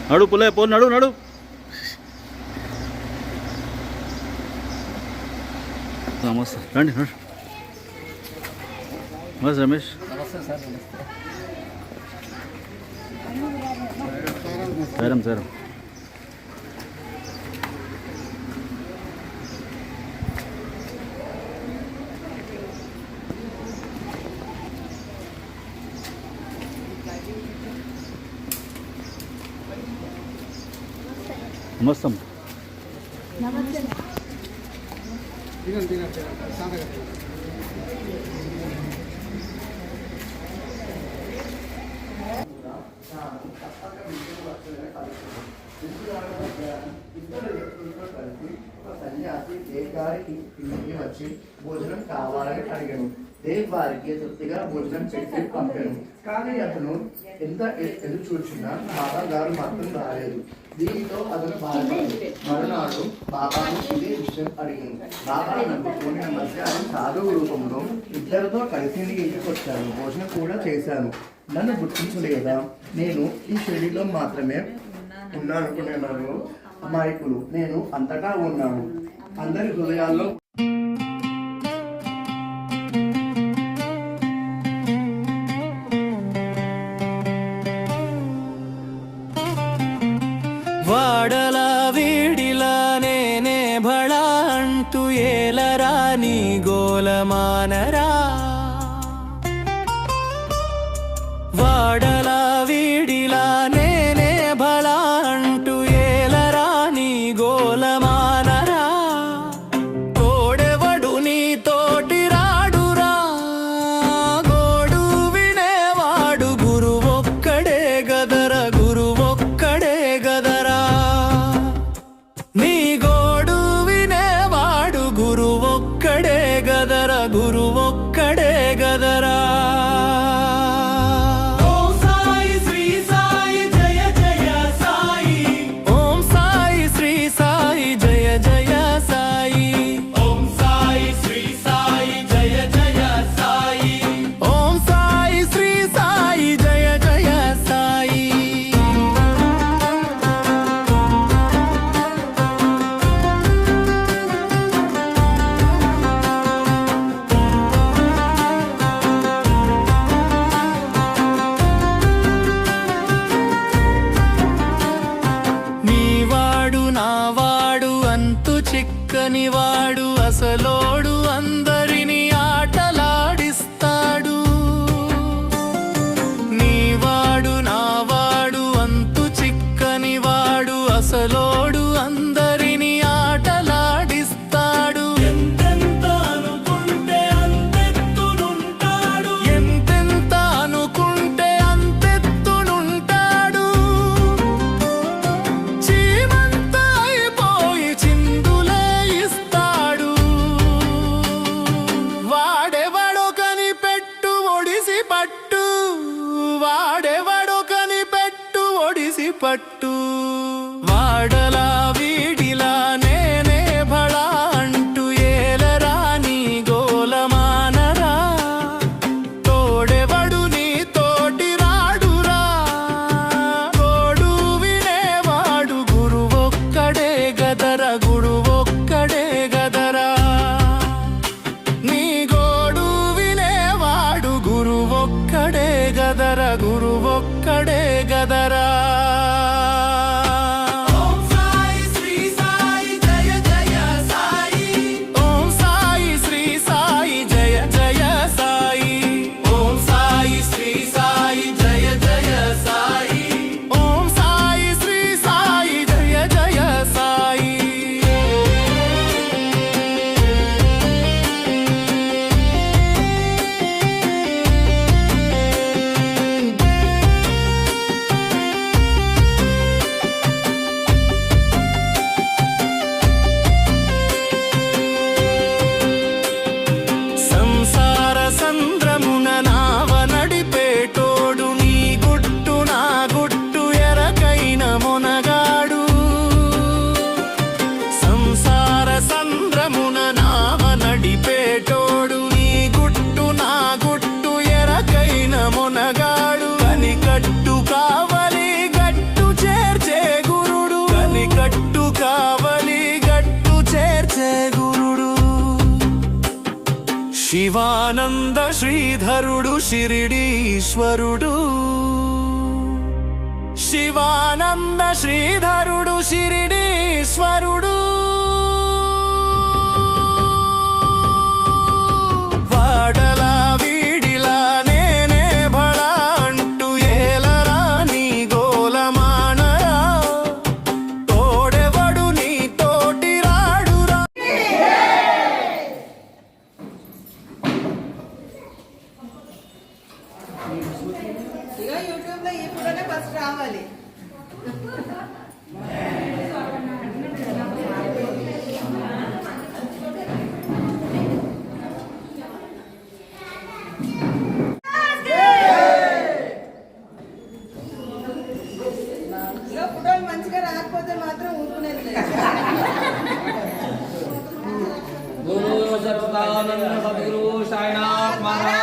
నడు పుల్లే పో నడు నడు. నమస్తే రండి నడు. నమస్తే రమేష్. నమస్తే సార్. నమస్తే. సరే సరే. నమస్తే. సన్యాసి దేవ్ గారికి ఇంటికి వచ్చి భోజనం కావాలని అడిగాను. దేవ్ వారికి తృప్తిగా భోజనం పెట్టి పంపాను. కానీ అతను ఎంత ఎదురు చూచినా బాబా గారు మాత్రం రాలేదు. దీనితో అతను బాధపడి మరునాడు బాబాను ఇదే విషయం అడిగాను. బాబా నమ్ముకుని మధ్యాహ్నం సాధువు రూపంలో ఇద్దరితో కలిసి ఇంటికి వచ్చాను. భోజనం కూడా చేశాను. నన్ను గుర్తించలేదా? నేను ఈ షిరిడిలో మాత్రమే ఉన్నానుకునేవారు అమాయకులు. నేను అంతటా ఉన్నాను. అందరి హృదయాల్లో వాడలా వీడిలా నేనే భళా అంటూ ఏలరా నీ గోలమానరా. వాడలా వీడిలా నేనే భళా అంటూ ఏలరా నీ గోలమానరా. తోడెవడు నీ తోటి రాడురా, గోడు వినేవాడు గురువొక్కడే గదరా, గురువొక్కడే గదరా. నీ గోడు వినేవాడు గురువొక్కడే గదరా, గురువొక్కడే గదరా. చిక్కని వాడు అసలోడు అందరిని ఆటలాడిస్తాడు. నీవాడు నావాడు అంతు చిక్కని వాడు అసలోడు అందరిని ఆటలాడిస్తాడు. ఎంతెంత అనుకుంటే అంతెత్తునుంటాడు, ఎంతెంత అనుకుంటే అంతెత్తునుంటాడు. చీమంతా అయిపోయి చిందులే ఇస్తాడు. వాడెవడో కనిపెట్టు ఒడిసి పట్టు, వాడెవడో కనిపెట్టు ఒడిసి పట్టు. వాడలా వీడిలా నేనే భళా అంటూ ఏలరా నీ గోలమానరా. తోడెవడు నీ తోటి రాడురా, గోడు వినేవాడు గురువొక్కడే గదరా, గురువొక్కడే గదరా. నీ గోడు వినేవాడు గురువొక్కడే గదరా, గురువొక్కడే గదరా. శివానంద శ్రీధరుడు షిరిడీశ్వరుడు శివానంద శ్రీధరుడు షిరిడీశ్వరుడు వాడలా వీడిలా నేనే భళా అంటూ ఏలరా నీ గోలమానరా తోడెవడు నీ తోటి రాడురా. ఇక యూట్యూబ్ లో ఈ ఫోటోనే ఫస్ట్ రావాలి. ఇక ఫోటోలు మంచిగా రాకపోతే మాత్రం ఊరుకునేది లేదు. गुरु सर्वदानंद सद्गुरु साईनाथ महाराज